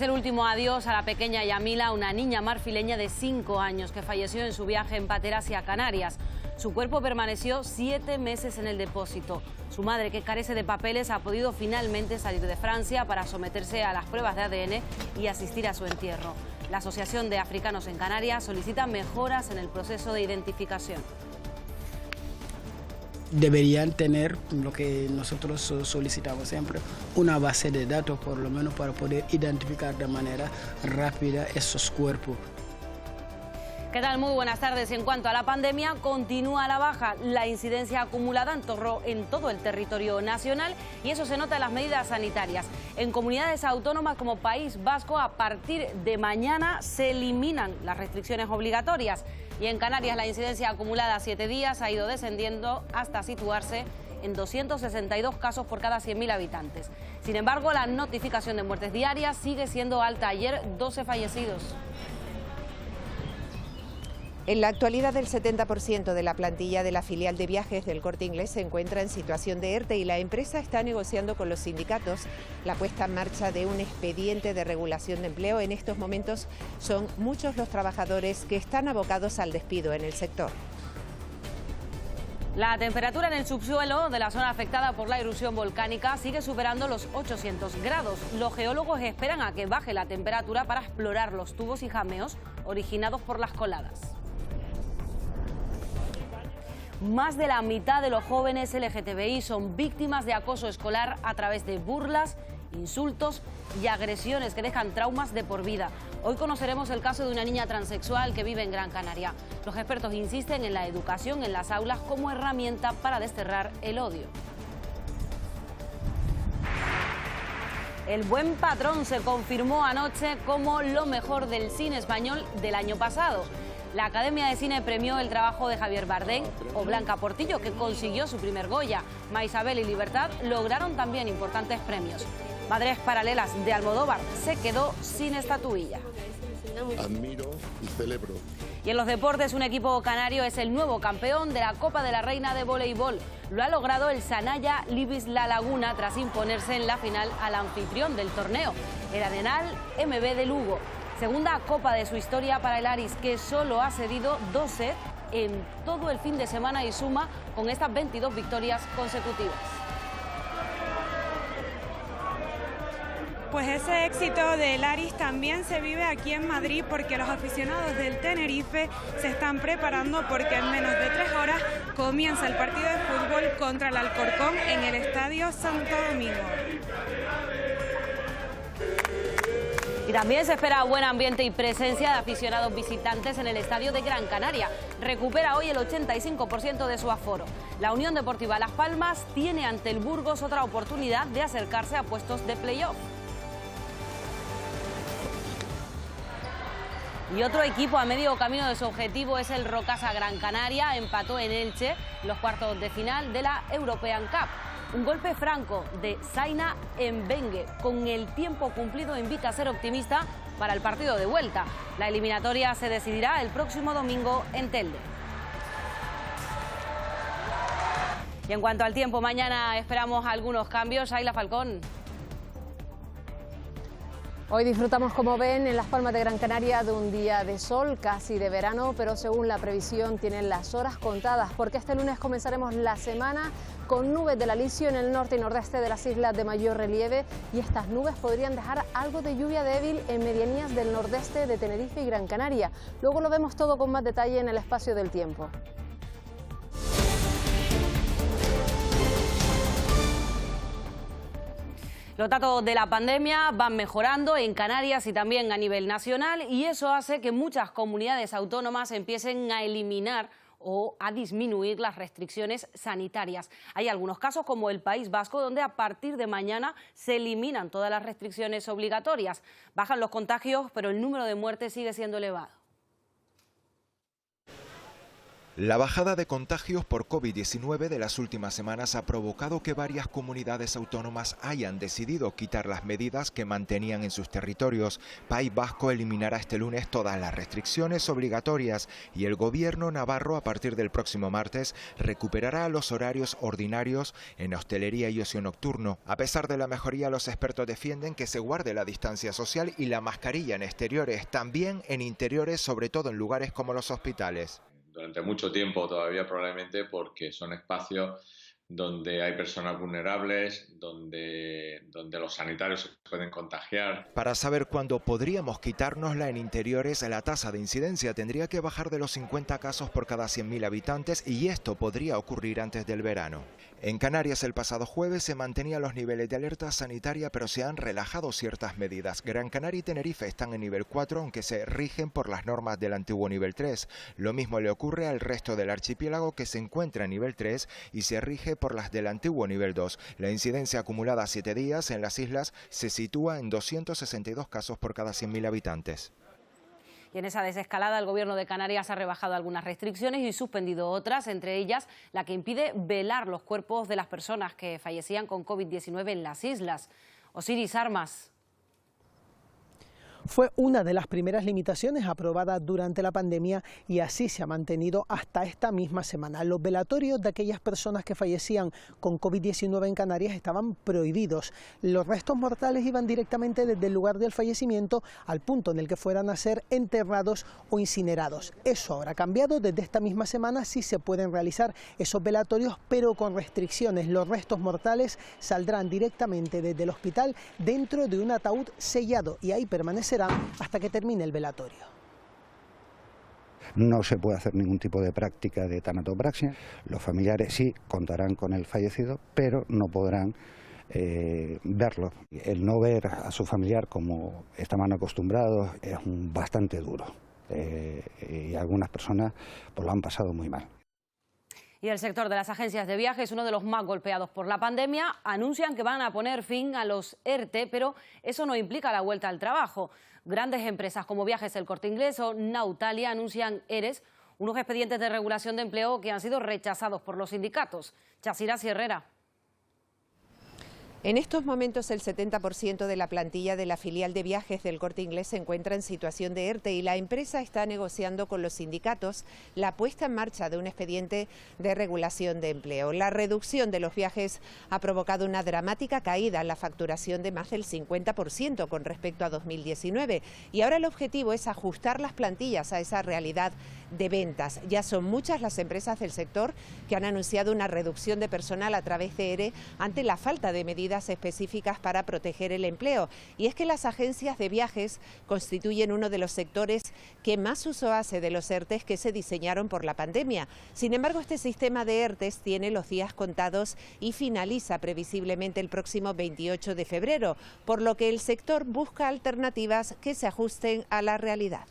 el último adiós a la pequeña Yamila, una niña marfileña de 5 años que falleció en su viaje en patera hacia Canarias. Su cuerpo permaneció 7 meses en el depósito. Su madre, que carece de papeles, ha podido finalmente salir de Francia para someterse a las pruebas de ADN y asistir a su entierro. La Asociación de Africanos en Canarias solicita mejoras en el proceso de identificación. Deberían tener lo que nosotros solicitamos siempre, una base de datos por lo menos para poder identificar de manera rápida esos cuerpos. ¿Qué tal? Muy buenas tardes. En cuanto a la pandemia, continúa a la baja la incidencia acumulada en todo el territorio nacional y eso se nota en las medidas sanitarias. En comunidades autónomas como País Vasco, a partir de mañana se eliminan las restricciones obligatorias y en Canarias la incidencia acumulada a 7 días ha ido descendiendo hasta situarse en 262 casos por cada 100.000 habitantes. Sin embargo, la notificación de muertes diarias sigue siendo alta. Ayer 12 fallecidos. En la actualidad, el 70% de la plantilla de la filial de viajes del Corte Inglés se encuentra en situación de ERTE y la empresa está negociando con los sindicatos la puesta en marcha de un expediente de regulación de empleo. En estos momentos son muchos los trabajadores que están abocados al despido en el sector. La temperatura en el subsuelo de la zona afectada por la erupción volcánica sigue superando los 800 grados. Los geólogos esperan a que baje la temperatura para explorar los tubos y jameos originados por las coladas. Más de la mitad de los jóvenes LGTBI son víctimas de acoso escolar a través de burlas, insultos y agresiones que dejan traumas de por vida. Hoy conoceremos el caso de una niña transexual que vive en Gran Canaria. Los expertos insisten en la educación en las aulas como herramienta para desterrar el odio. El Buen Patrón se confirmó anoche como lo mejor del cine español del año pasado. La Academia de Cine premió el trabajo de Javier Bardem o Blanca Portillo, que consiguió su primer Goya. Maisabel y Libertad lograron también importantes premios. Madres Paralelas de Almodóvar se quedó sin estatuilla. Admiro y celebro. Y en los deportes, un equipo canario es el nuevo campeón de la Copa de la Reina de Voleibol. Lo ha logrado el Sanaya Libis La Laguna tras imponerse en la final al anfitrión del torneo, el Arenal MB de Lugo. Segunda Copa de su historia para el Aris, que solo ha cedido 2 sets en todo el fin de semana y suma con estas 22 victorias consecutivas. Pues ese éxito del Aris también se vive aquí en Madrid porque los aficionados del Tenerife se están preparando porque en menos de 3 horas comienza el partido de fútbol contra el Alcorcón en el Estadio Santo Domingo. Y también se espera buen ambiente y presencia de aficionados visitantes en el estadio de Gran Canaria. Recupera hoy el 85% de su aforo. La Unión Deportiva Las Palmas tiene ante el Burgos otra oportunidad de acercarse a puestos de playoff. Y otro equipo a medio camino de su objetivo es el Rocasa Gran Canaria. Empató en Elche los cuartos de final de la European Cup. Un golpe franco de Zaina Mbengue. Con el tiempo cumplido invita a ser optimista para el partido de vuelta. La eliminatoria se decidirá el próximo domingo en Telde. Y en cuanto al tiempo, mañana esperamos algunos cambios. Ayla Falcón. Hoy disfrutamos, como ven, en Las Palmas de Gran Canaria de un día de sol, casi de verano, pero según la previsión tienen las horas contadas, porque este lunes comenzaremos la semana con nubes del alisio en el norte y nordeste de las islas de mayor relieve y estas nubes podrían dejar algo de lluvia débil en medianías del nordeste de Tenerife y Gran Canaria. Luego lo vemos todo con más detalle en el espacio del tiempo. Los datos de la pandemia van mejorando en Canarias y también a nivel nacional y eso hace que muchas comunidades autónomas empiecen a eliminar o a disminuir las restricciones sanitarias. Hay algunos casos como el País Vasco donde a partir de mañana se eliminan todas las restricciones obligatorias. Bajan los contagios, pero el número de muertes sigue siendo elevado. La bajada de contagios por COVID-19 de las últimas semanas ha provocado que varias comunidades autónomas hayan decidido quitar las medidas que mantenían en sus territorios. País Vasco eliminará este lunes todas las restricciones obligatorias y el gobierno navarro, a partir del próximo martes, recuperará los horarios ordinarios en hostelería y ocio nocturno. A pesar de la mejoría, los expertos defienden que se guarde la distancia social y la mascarilla en exteriores, también en interiores, sobre todo en lugares como los hospitales. Durante mucho tiempo todavía, probablemente porque son espacios donde hay personas vulnerables, donde los sanitarios se pueden contagiar. Para saber cuándo podríamos quitárnosla en interiores, la tasa de incidencia tendría que bajar de los 50 casos por cada 100.000 habitantes y esto podría ocurrir antes del verano. En Canarias el pasado jueves se mantenían los niveles de alerta sanitaria, pero se han relajado ciertas medidas. Gran Canaria y Tenerife están en nivel 4, aunque se rigen por las normas del antiguo nivel 3. Lo mismo le ocurre al resto del archipiélago, que se encuentra en nivel 3 y se rige por las del antiguo nivel 2. La incidencia acumulada a 7 días en las islas se sitúa en 262 casos por cada 100.000 habitantes. Y en esa desescalada el Gobierno de Canarias ha rebajado algunas restricciones y suspendido otras, entre ellas la que impide velar los cuerpos de las personas que fallecían con COVID-19 en las islas. Osiris Armas. Fue una de las primeras limitaciones aprobadas durante la pandemia y así se ha mantenido hasta esta misma semana. Los velatorios de aquellas personas que fallecían con COVID-19 en Canarias estaban prohibidos. Los restos mortales iban directamente desde el lugar del fallecimiento al punto en el que fueran a ser enterrados o incinerados. Eso ahora ha cambiado. Desde esta misma semana sí se pueden realizar esos velatorios, pero con restricciones. Los restos mortales saldrán directamente desde el hospital dentro de un ataúd sellado y ahí permanecerán hasta que termine el velatorio. No se puede hacer ningún tipo de práctica de tanatopraxia. Los familiares sí contarán con el fallecido, pero no podrán verlo. El no ver a su familiar como estaban acostumbrados es bastante duro y algunas personas pues lo han pasado muy mal. Y el sector de las agencias de viajes, uno de los más golpeados por la pandemia, anuncian que van a poner fin a los ERTE, pero eso no implica la vuelta al trabajo. Grandes empresas como Viajes El Corte Inglés o Nautalia anuncian ERES, unos expedientes de regulación de empleo que han sido rechazados por los sindicatos. Chasira Sierrera. En estos momentos el 70% de la plantilla de la filial de Viajes del Corte Inglés se encuentra en situación de ERTE y la empresa está negociando con los sindicatos la puesta en marcha de un expediente de regulación de empleo. La reducción de los viajes ha provocado una dramática caída en la facturación de más del 50% con respecto a 2019 y ahora el objetivo es ajustar las plantillas a esa realidad de ventas. Ya son muchas las empresas del sector que han anunciado una reducción de personal a través de ERE ante la falta de medidas específicas para proteger el empleo. Y es que las agencias de viajes constituyen uno de los sectores que más uso hace de los ERTES que se diseñaron por la pandemia. Sin embargo, este sistema de ERTES tiene los días contados y finaliza previsiblemente el próximo 28 de febrero, por lo que el sector busca alternativas que se ajusten a la realidad.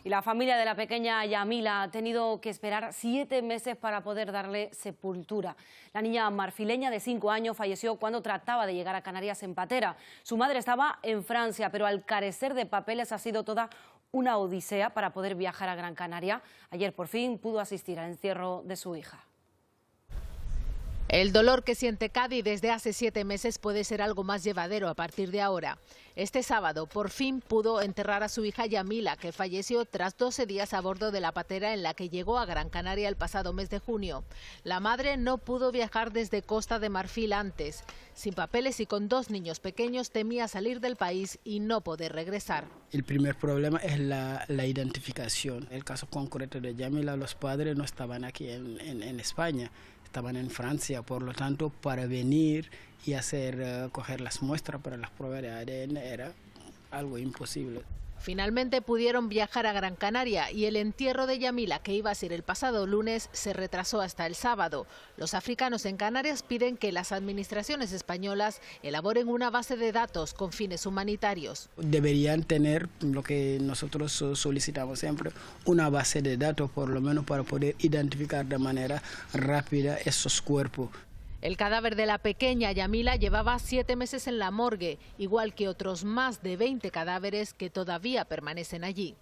Y la familia de la pequeña Yamila ha tenido que esperar 7 meses para poder darle sepultura. La niña marfileña de 5 años falleció cuando trataba de llegar a Canarias en patera. Su madre estaba en Francia, pero al carecer de papeles ha sido toda una odisea para poder viajar a Gran Canaria. Ayer por fin pudo asistir al entierro de su hija. El dolor que siente Cadi desde hace 7 meses puede ser algo más llevadero a partir de ahora. Este sábado por fin pudo enterrar a su hija Yamila, que falleció tras 12 días a bordo de la patera en la que llegó a Gran Canaria el pasado mes de junio. La madre no pudo viajar desde Costa de Marfil antes. Sin papeles y con 2 niños pequeños temía salir del país y no poder regresar. El primer problema es la identificación. En el caso concreto de Yamila, los padres no estaban aquí en España. Estaban en Francia, por lo tanto, para venir y coger las muestras para las pruebas de ADN era algo imposible. Finalmente pudieron viajar a Gran Canaria y el entierro de Yamila, que iba a ser el pasado lunes, se retrasó hasta el sábado. Los africanos en Canarias piden que las administraciones españolas elaboren una base de datos con fines humanitarios. Deberían tener lo que nosotros solicitamos siempre, una base de datos por lo menos para poder identificar de manera rápida esos cuerpos. El cadáver de la pequeña Yamila llevaba 7 meses en la morgue, igual que otros más de 20 cadáveres que todavía permanecen allí.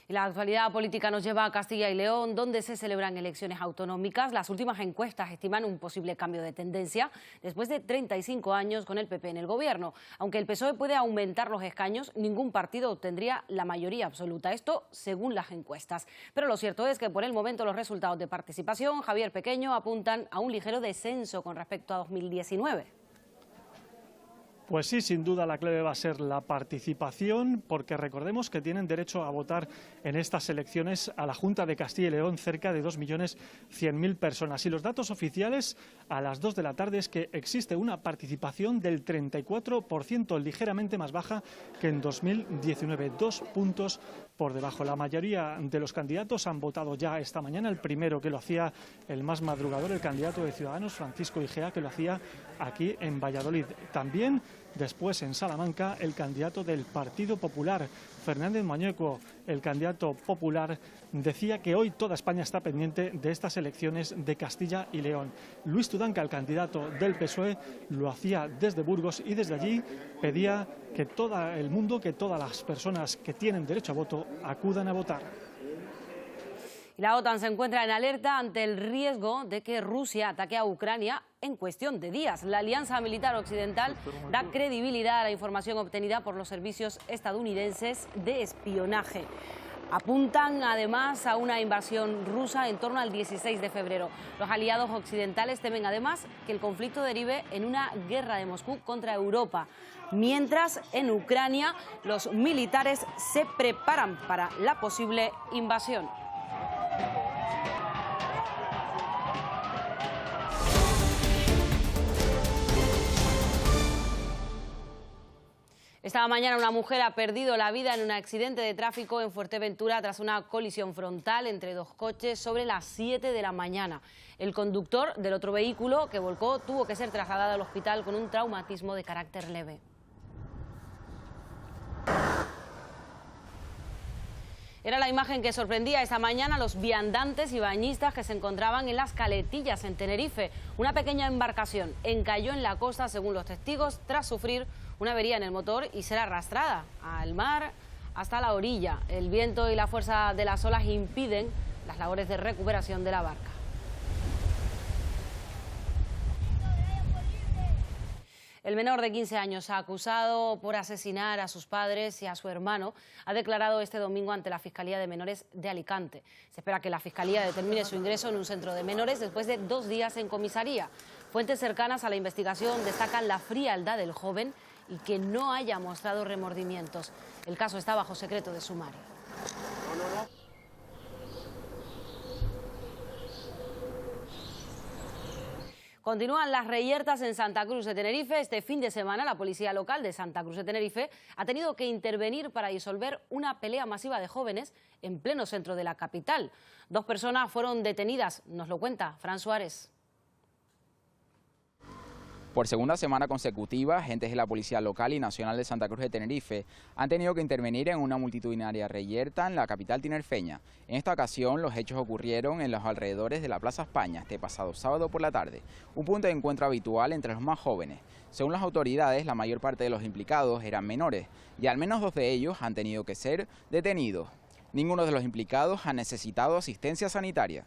Y la actualidad política nos lleva a Castilla y León, donde se celebran elecciones autonómicas. Las últimas encuestas estiman un posible cambio de tendencia después de 35 años con el PP en el gobierno. Aunque el PSOE puede aumentar los escaños, ningún partido obtendría la mayoría absoluta. Esto según las encuestas. Pero lo cierto es que por el momento los resultados de participación, Javier Pequeño, apuntan a un ligero descenso con respecto a 2019. Pues sí, sin duda la clave va a ser la participación, porque recordemos que tienen derecho a votar en estas elecciones a la Junta de Castilla y León cerca de 2.100.000 personas. Y los datos oficiales a las 2 de la tarde es que existe una participación del 34%, ligeramente más baja que en 2019, 2 puntos por debajo. La mayoría de los candidatos han votado ya esta mañana. El primero que lo hacía, el más madrugador, el candidato de Ciudadanos, Francisco Igea, que lo hacía aquí en Valladolid. También después en Salamanca el candidato del Partido Popular, Fernández Mañueco, el candidato popular, decía que hoy toda España está pendiente de estas elecciones de Castilla y León. Luis Tudanca, el candidato del PSOE, lo hacía desde Burgos y desde allí pedía que todo el mundo, que todas las personas que tienen derecho a voto acudan a votar. La OTAN se encuentra en alerta ante el riesgo de que Rusia ataque a Ucrania en cuestión de días. La Alianza Militar Occidental da credibilidad a la información obtenida por los servicios estadounidenses de espionaje. Apuntan además a una invasión rusa en torno al 16 de febrero. Los aliados occidentales temen además que el conflicto derive en una guerra de Moscú contra Europa. Mientras en Ucrania los militares se preparan para la posible invasión. Esta mañana una mujer ha perdido la vida en un accidente de tráfico en Fuerteventura tras una colisión frontal entre dos coches sobre las 7 de la mañana. El conductor del otro vehículo que volcó tuvo que ser trasladado al hospital con un traumatismo de carácter leve. Era la imagen que sorprendía esta mañana a los viandantes y bañistas que se encontraban en las Caletillas, en Tenerife. Una pequeña embarcación encalló en la costa, según los testigos, tras sufrir una avería en el motor y ser arrastrada al mar hasta la orilla. El viento y la fuerza de las olas impiden las labores de recuperación de la barca. El menor de 15 años, acusado por asesinar a sus padres y a su hermano, ha declarado este domingo ante la Fiscalía de Menores de Alicante. Se espera que la Fiscalía determine su ingreso en un centro de menores después de 2 días en comisaría. Fuentes cercanas a la investigación destacan la frialdad del joven y que no haya mostrado remordimientos. El caso está bajo secreto de sumario. Continúan las reyertas en Santa Cruz de Tenerife. Este fin de semana la policía local de Santa Cruz de Tenerife ha tenido que intervenir para disolver una pelea masiva de jóvenes en pleno centro de la capital. 2 personas fueron detenidas, nos lo cuenta Fran Suárez. Por segunda semana consecutiva, agentes de la Policía Local y Nacional de Santa Cruz de Tenerife han tenido que intervenir en una multitudinaria reyerta en la capital tinerfeña. En esta ocasión, los hechos ocurrieron en los alrededores de la Plaza España este pasado sábado por la tarde, un punto de encuentro habitual entre los más jóvenes. Según las autoridades, la mayor parte de los implicados eran menores y al menos 2 de ellos han tenido que ser detenidos. Ninguno de los implicados ha necesitado asistencia sanitaria.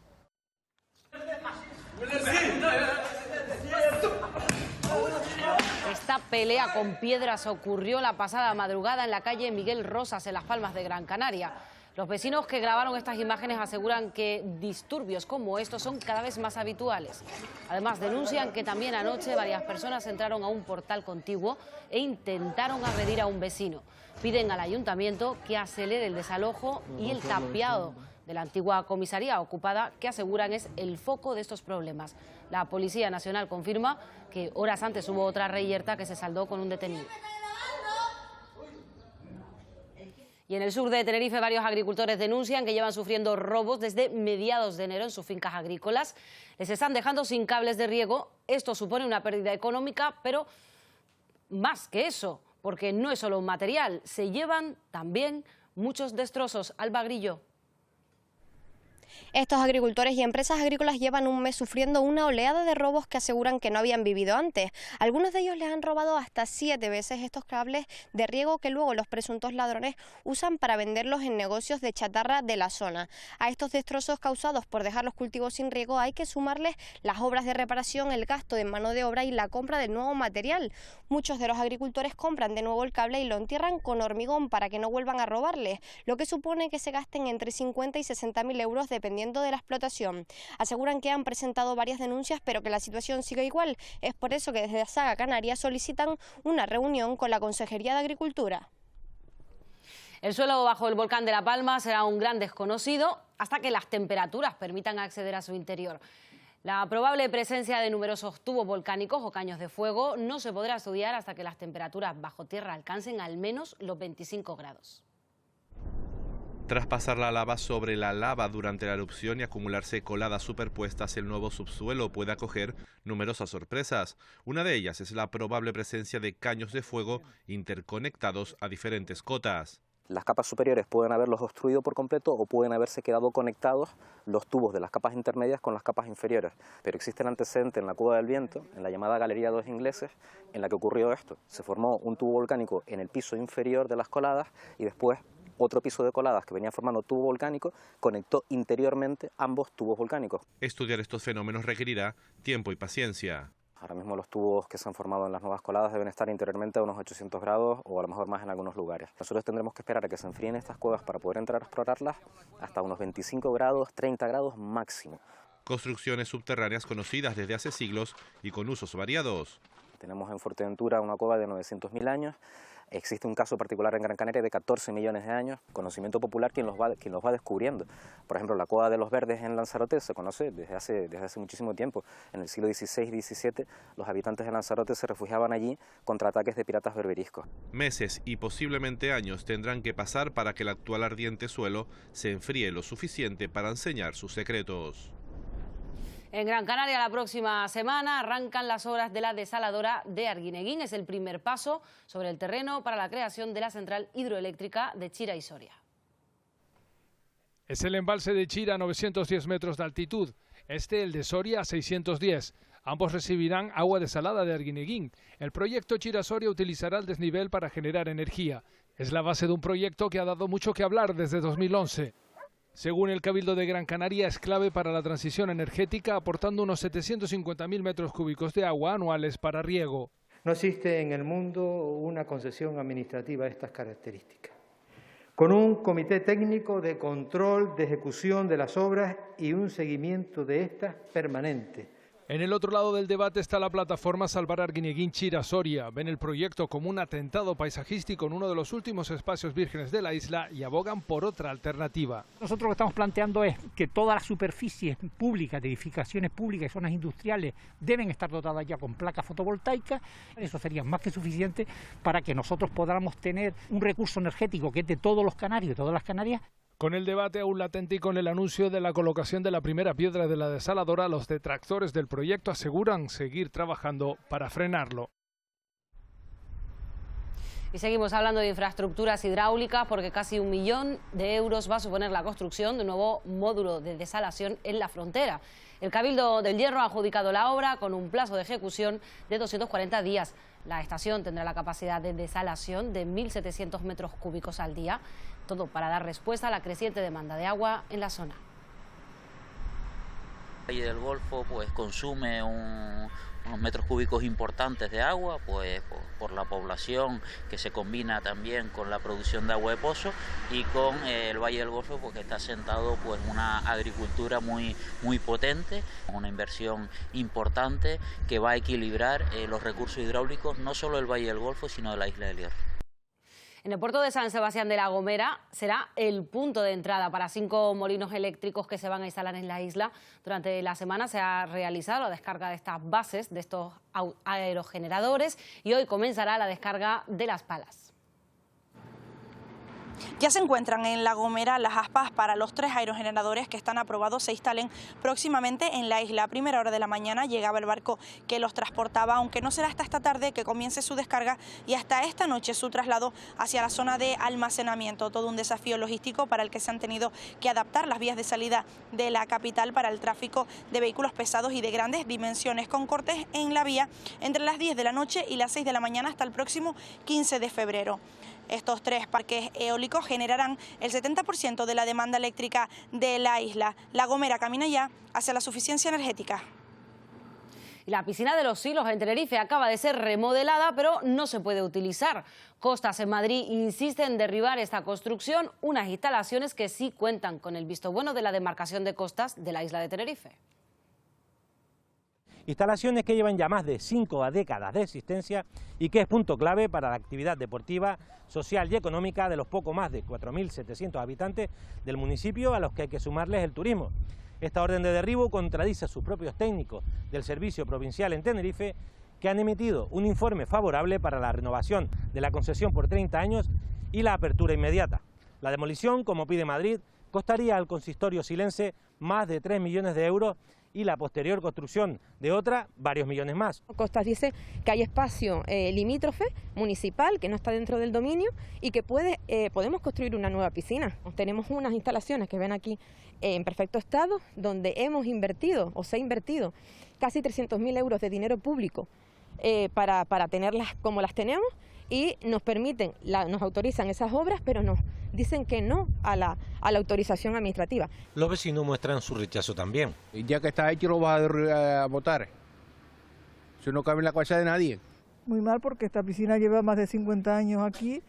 Esta pelea con piedras ocurrió la pasada madrugada en la calle Miguel Rosas, en Las Palmas de Gran Canaria. Los vecinos que grabaron estas imágenes aseguran que disturbios como estos son cada vez más habituales. Además, denuncian que también anoche varias personas entraron a un portal contiguo e intentaron agredir a un vecino. Piden al ayuntamiento que acelere el desalojo y el tapiado de la antigua comisaría ocupada, que aseguran es el foco de estos problemas. La Policía Nacional confirma que horas antes hubo otra reyerta que se saldó con un detenido. Y en el sur de Tenerife varios agricultores denuncian que llevan sufriendo robos desde mediados de enero en sus fincas agrícolas. Les están dejando sin cables de riego. Esto supone una pérdida económica, pero más que eso, porque no es solo un material, se llevan también muchos destrozos. Alba Grillo. Estos agricultores y empresas agrícolas llevan un mes sufriendo una oleada de robos que aseguran que no habían vivido antes. Algunos de ellos les han robado hasta 7 veces estos cables de riego que luego los presuntos ladrones usan para venderlos en negocios de chatarra de la zona. A estos destrozos causados por dejar los cultivos sin riego hay que sumarles las obras de reparación, el gasto de mano de obra y la compra de nuevo material. Muchos de los agricultores compran de nuevo el cable y lo entierran con hormigón para que no vuelvan a robarles, lo que supone que se gasten entre 50 y 60.000 euros dependiendo de la explotación. Aseguran que han presentado varias denuncias pero que la situación sigue igual. Es por eso que desde Saga Canarias solicitan una reunión con la Consejería de Agricultura. El suelo bajo el volcán de La Palma será un gran desconocido hasta que las temperaturas permitan acceder a su interior. La probable presencia de numerosos tubos volcánicos o caños de fuego no se podrá estudiar hasta que las temperaturas bajo tierra alcancen al menos los 25 grados. Tras pasar la lava sobre la lava durante la erupción y acumularse coladas superpuestas, el nuevo subsuelo puede acoger numerosas sorpresas. Una de ellas es la probable presencia de caños de fuego interconectados a diferentes cotas. Las capas superiores pueden haberlos obstruido por completo o pueden haberse quedado conectados los tubos de las capas intermedias con las capas inferiores. Pero existe el antecedente en la Cueva del Viento, en la llamada Galería de los Ingleses, en la que ocurrió esto. Se formó un tubo volcánico en el piso inferior de las coladas y después otro piso de coladas que venía formando tubo volcánico conectó interiormente ambos tubos volcánicos. Estudiar estos fenómenos requerirá tiempo y paciencia. Ahora mismo los tubos que se han formado en las nuevas coladas deben estar interiormente a unos 800 grados o a lo mejor más en algunos lugares. Nosotros tendremos que esperar a que se enfríen estas cuevas para poder entrar a explorarlas hasta unos 25 grados, 30 grados máximo. Construcciones subterráneas conocidas desde hace siglos y con usos variados. Tenemos en Fuerteventura una cueva de 900.000 años. Existe un caso particular en Gran Canaria de 14 millones de años, conocimiento popular quien los va descubriendo. Por ejemplo, la cueva de los Verdes en Lanzarote se conoce desde hace muchísimo tiempo. En el siglo XVI y XVII, los habitantes de Lanzarote se refugiaban allí contra ataques de piratas berberiscos. Meses y posiblemente años tendrán que pasar para que el actual ardiente suelo se enfríe lo suficiente para enseñar sus secretos. En Gran Canaria la próxima semana arrancan las obras de la desaladora de Arguineguín. Es el primer paso sobre el terreno para la creación de la central hidroeléctrica de Chira y Soria. Es el embalse de Chira a 910 metros de altitud, el de Soria a 610. Ambos recibirán agua desalada de Arguineguín. El proyecto Chira-Soria utilizará el desnivel para generar energía. Es la base de un proyecto que ha dado mucho que hablar desde 2011. Según el Cabildo de Gran Canaria, es clave para la transición energética, aportando unos 750.000 metros cúbicos de agua anuales para riego. No existe en el mundo una concesión administrativa de estas características, con un comité técnico de control de ejecución de las obras y un seguimiento de estas permanente. En el otro lado del debate está la plataforma Salvar Arguineguín Chira Soria. Ven el proyecto como un atentado paisajístico en uno de los últimos espacios vírgenes de la isla y abogan por otra alternativa. Nosotros lo que estamos planteando es que todas las superficies públicas, de edificaciones públicas y zonas industriales deben estar dotadas ya con placas fotovoltaicas. Eso sería más que suficiente para que nosotros podamos tener un recurso energético que es de todos los canarios, de todas las Canarias. Con el debate aún latente y con el anuncio de la colocación de la primera piedra de la desaladora, los detractores del proyecto aseguran seguir trabajando para frenarlo. Y seguimos hablando de infraestructuras hidráulicas porque casi 1 millón de euros va a suponer la construcción de un nuevo módulo de desalación en la frontera. El Cabildo del Hierro ha adjudicado la obra con un plazo de ejecución de 240 días. La estación tendrá la capacidad de desalación de 1.700 metros cúbicos al día, todo para dar respuesta a la creciente demanda de agua en la zona. El Valle del Golfo pues consume unos metros cúbicos importantes de agua, pues por la población que se combina también con la producción de agua de pozo y con el Valle del Golfo porque está asentado pues una agricultura muy potente, una inversión importante que va a equilibrar los recursos hidráulicos no solo del Valle del Golfo sino de la isla del Hierro. En el puerto de San Sebastián de la Gomera será el punto de entrada para 5 molinos eléctricos que se van a instalar en la isla. Durante la semana se ha realizado la descarga de estas bases, de estos aerogeneradores, y hoy comenzará la descarga de las palas. Ya se encuentran en La Gomera las aspas para los 3 aerogeneradores que están aprobados se instalen próximamente en la isla. A primera hora de la mañana llegaba el barco que los transportaba, aunque no será hasta esta tarde que comience su descarga y hasta esta noche su traslado hacia la zona de almacenamiento. Todo un desafío logístico para el que se han tenido que adaptar las vías de salida de la capital para el tráfico de vehículos pesados y de grandes dimensiones, con cortes en la vía entre las 10 de la noche y las 6 de la mañana hasta el próximo 15 de febrero. Estos 3 parques eólicos generarán el 70% de la demanda eléctrica de la isla. La Gomera camina ya hacia la suficiencia energética. La piscina de los Silos en Tenerife acaba de ser remodelada, pero no se puede utilizar. Costas en Madrid insiste en derribar esta construcción, unas instalaciones que sí cuentan con el visto bueno de la demarcación de costas de la isla de Tenerife. Instalaciones que llevan ya más de 5 décadas de existencia y que es punto clave para la actividad deportiva, social y económica de los poco más de 4.700 habitantes del municipio, a los que hay que sumarles el turismo. Esta orden de derribo contradice a sus propios técnicos del Servicio Provincial en Tenerife, que han emitido un informe favorable para la renovación de la concesión por 30 años y la apertura inmediata. La demolición, como pide Madrid, costaría al consistorio silense más de 3 millones de euros y la posterior construcción de otra, varios millones más. Costas dice que hay espacio limítrofe municipal que no está dentro del dominio y que podemos construir una nueva piscina. Tenemos unas instalaciones que ven aquí en perfecto estado, donde hemos invertido o se ha invertido casi 300.000 euros de dinero público para tenerlas como las tenemos, y nos permiten, nos autorizan esas obras, pero nos dicen que no a la autorización administrativa. Los vecinos muestran su rechazo también. Y ya que está hecho lo vas a votar. Eso no cabe en la cabeza de nadie. Muy mal, porque esta piscina lleva más de 50 años aquí.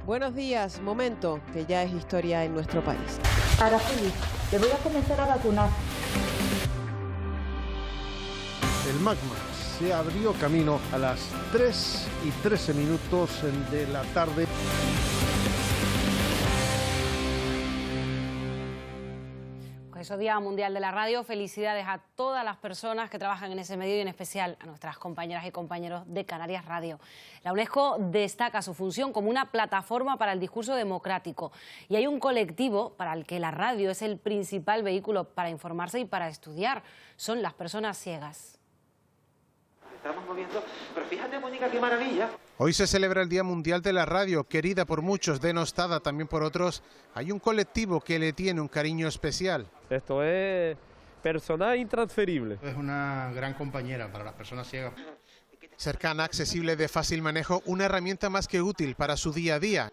Buenos días, momento que ya es historia en nuestro país. Araceli, te voy a comenzar a vacunar. El magma se abrió camino a las 3:13 de la tarde. Eso, Día Mundial de la Radio. Felicidades a todas las personas que trabajan en ese medio y en especial a nuestras compañeras y compañeros de Canarias Radio. La UNESCO destaca su función como una plataforma para el discurso democrático y hay un colectivo para el que la radio es el principal vehículo para informarse y para estudiar. Son las personas ciegas. Estamos moviendo, pero fíjate, Mónica, qué maravilla. Hoy se celebra el Día Mundial de la Radio, querida por muchos, denostada también por otros. Hay un colectivo que le tiene un cariño especial. Esto es personal intransferible. Es una gran compañera para las personas ciegas. Cercana, accesible, de fácil manejo, una herramienta más que útil para su día a día.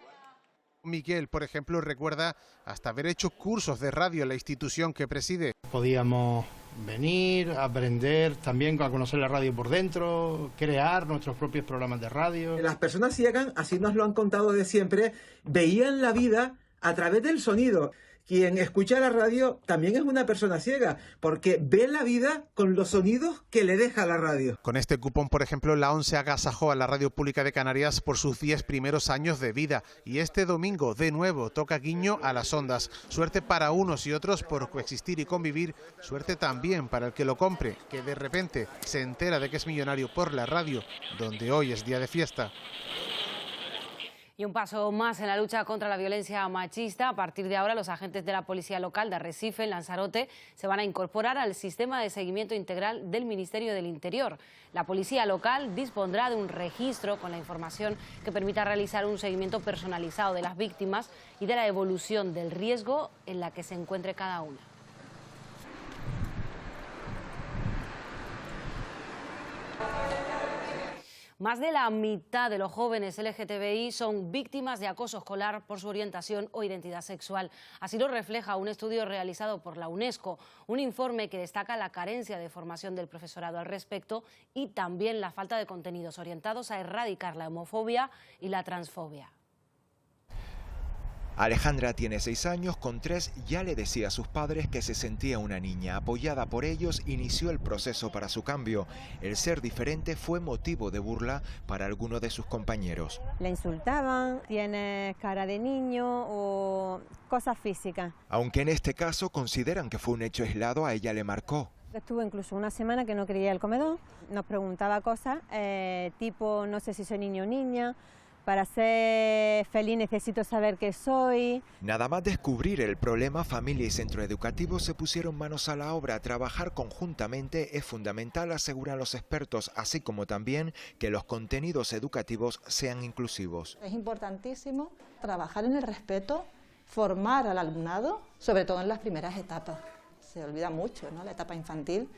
Miguel, por ejemplo, recuerda hasta haber hecho cursos de radio en la institución que preside. Podíamos venir, aprender también a conocer la radio por dentro, crear nuestros propios programas de radio. Las personas ciegas, así nos lo han contado de siempre, veían la vida a través del sonido. Quien escucha la radio también es una persona ciega, porque ve la vida con los sonidos que le deja la radio. Con este cupón, por ejemplo, la ONCE agasajó a la Radio Pública de Canarias por sus 10 primeros años de vida. Y este domingo, de nuevo, toca guiño a las ondas. Suerte para unos y otros por coexistir y convivir. Suerte también para el que lo compre, que de repente se entera de que es millonario por la radio, donde hoy es día de fiesta. Y un paso más en la lucha contra la violencia machista. A partir de ahora, los agentes de la Policía Local de Arrecife, en Lanzarote, se van a incorporar al sistema de seguimiento integral del Ministerio del Interior. La Policía Local dispondrá de un registro con la información que permita realizar un seguimiento personalizado de las víctimas y de la evolución del riesgo en la que se encuentre cada una. Más de la mitad de los jóvenes LGTBI son víctimas de acoso escolar por su orientación o identidad sexual. Así lo refleja un estudio realizado por la UNESCO, un informe que destaca la carencia de formación del profesorado al respecto y también la falta de contenidos orientados a erradicar la homofobia y la transfobia. Alejandra tiene 6 años, con 3 ya le decía a sus padres que se sentía una niña. Apoyada por ellos, inició el proceso para su cambio. El ser diferente fue motivo de burla para algunos de sus compañeros. Le insultaban, tienes cara de niño o cosas físicas. Aunque en este caso consideran que fue un hecho aislado, a ella le marcó. Estuvo incluso una semana que no quería ir al comedor, nos preguntaba cosas tipo no sé si soy niño o niña, para ser feliz necesito saber qué soy. Nada más descubrir el problema, familia y centro educativo se pusieron manos a la obra. Trabajar conjuntamente es fundamental, aseguran los expertos, así como también que los contenidos educativos sean inclusivos. Es importantísimo trabajar en el respeto, formar al alumnado, sobre todo en las primeras etapas. Se olvida mucho, ¿no?, la etapa infantil,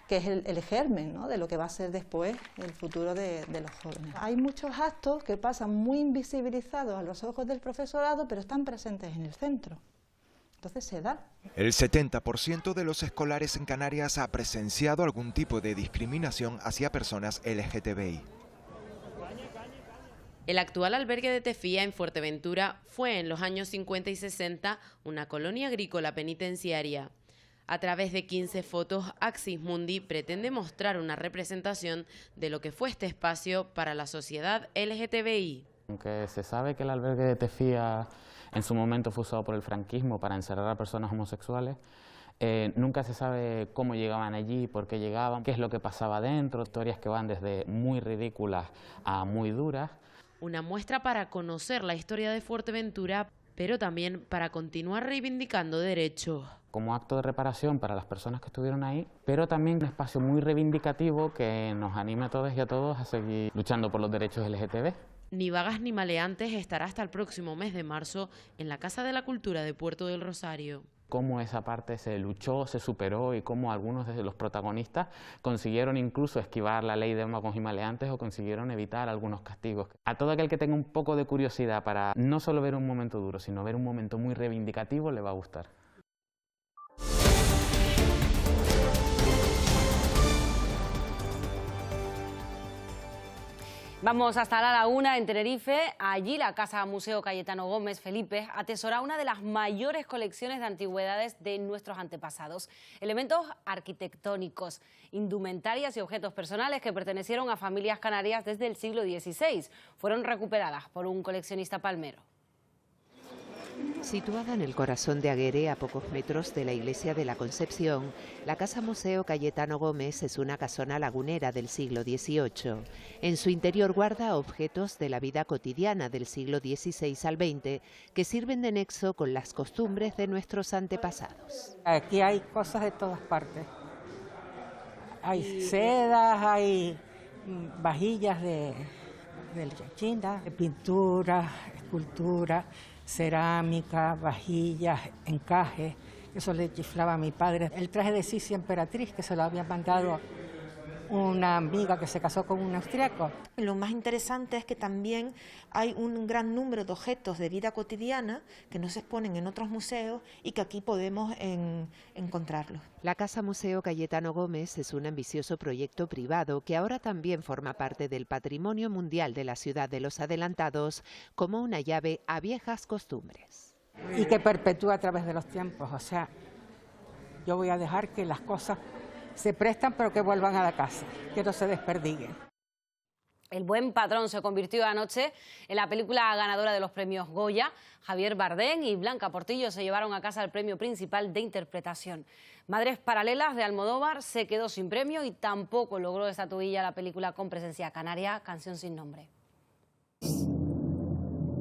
que es el germen, ¿no?, de lo que va a ser después el futuro de los jóvenes. Hay muchos actos que pasan muy invisibilizados a los ojos del profesorado, pero están presentes en el centro. Entonces se da. El 70% de los escolares en Canarias ha presenciado algún tipo de discriminación hacia personas LGTBI. El actual albergue de Tefía en Fuerteventura fue en los años 50 y 60 una colonia agrícola penitenciaria. A través de 15 fotos, Axis Mundi pretende mostrar una representación de lo que fue este espacio para la sociedad LGTBI. Aunque se sabe que el albergue de Tefía en su momento fue usado por el franquismo para encerrar a personas homosexuales, nunca se sabe cómo llegaban allí, por qué llegaban, qué es lo que pasaba dentro, historias que van desde muy ridículas a muy duras. Una muestra para conocer la historia de Fuerteventura, pero también para continuar reivindicando derechos. Como acto de reparación para las personas que estuvieron ahí, pero también un espacio muy reivindicativo que nos anime a todos y a todos a seguir luchando por los derechos LGTB. Ni vagas ni maleantes estará hasta el próximo mes de marzo en la Casa de la Cultura de Puerto del Rosario. Cómo esa parte se luchó, se superó y cómo algunos de los protagonistas consiguieron incluso esquivar la ley de magos y maleantes o consiguieron evitar algunos castigos. A todo aquel que tenga un poco de curiosidad para no solo ver un momento duro, sino ver un momento muy reivindicativo, le va a gustar. Vamos hasta la Laguna, en Tenerife. Allí la Casa Museo Cayetano Gómez Felipe atesora una de las mayores colecciones de antigüedades de nuestros antepasados. Elementos arquitectónicos, indumentarias y objetos personales que pertenecieron a familias canarias desde el siglo XVI. Fueron recuperadas por un coleccionista palmero. Situada en el corazón de Aguere, a pocos metros de la iglesia de la Concepción, la Casa Museo Cayetano Gómez es una casona lagunera del siglo XVIII. En su interior guarda objetos de la vida cotidiana del siglo XVI al XX que sirven de nexo con las costumbres de nuestros antepasados. Aquí hay cosas de todas partes. Hay sedas, hay vajillas de China, pintura, escultura, cerámica, vajillas, encajes, eso le chiflaba a mi padre. El traje de Sisi emperatriz, que se lo había mandado una amiga que se casó con un austriaco. Lo más interesante es que también hay un gran número de objetos de vida cotidiana que no se exponen en otros museos y que aquí podemos encontrarlos. La Casa Museo Cayetano Gómez es un ambicioso proyecto privado que ahora también forma parte del Patrimonio Mundial de la Ciudad de los Adelantados como una llave a viejas costumbres. Y que perpetúa a través de los tiempos, o sea, yo voy a dejar que las cosas se prestan pero que vuelvan a la casa, que no se desperdiguen. El buen patrón se convirtió anoche en la película ganadora de los premios Goya. Javier Bardem y Blanca Portillo se llevaron a casa el premio principal de interpretación. Madres Paralelas de Almodóvar se quedó sin premio y tampoco logró estatuilla la película con presencia canaria, Canción sin nombre.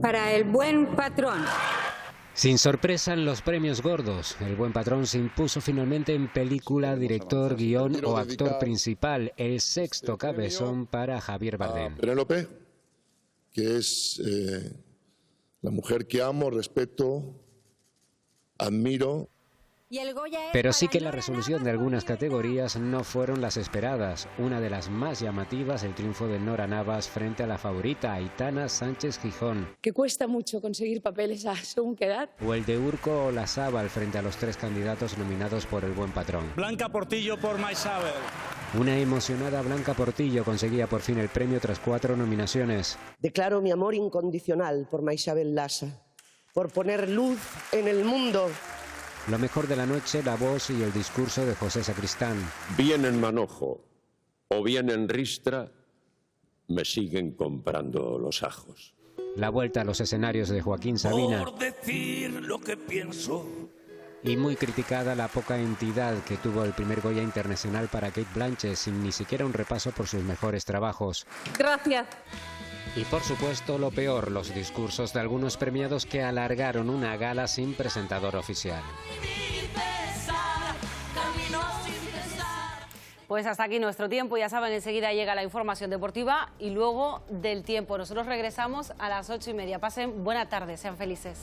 Para el buen patrón. Sin sorpresa en los premios gordos, El buen patrón se impuso finalmente en película, director, guión o actor principal, el sexto cabezón para Javier Bardem. Penélope, que es la mujer que amo, respeto, admiro. Pero sí que la resolución de algunas categorías no fueron las esperadas. Una de las más llamativas, el triunfo de Nora Navas frente a la favorita Aitana Sánchez Gijón. Que cuesta mucho conseguir papeles a según qué edad. O el de Urco Olazábal frente a los tres candidatos nominados por El buen patrón. Blanca Portillo por Maisabel. Una emocionada Blanca Portillo conseguía por fin el premio tras 4 nominaciones. Declaro mi amor incondicional por Maisabel Lasa, por poner luz en el mundo. Lo mejor de la noche, la voz y el discurso de José Sacristán. Bien en Manojo o bien en Ristra, me siguen comprando los ajos. La vuelta a los escenarios de Joaquín Sabina. Por decir lo que pienso. Y muy criticada la poca entidad que tuvo el primer Goya Internacional para Cate Blanchett, sin ni siquiera un repaso por sus mejores trabajos. Gracias. Y por supuesto lo peor, los discursos de algunos premiados que alargaron una gala sin presentador oficial. Pues hasta aquí nuestro tiempo, ya saben, enseguida llega la información deportiva y luego del tiempo. Nosotros regresamos a las 8:30. Pasen buena tarde, sean felices.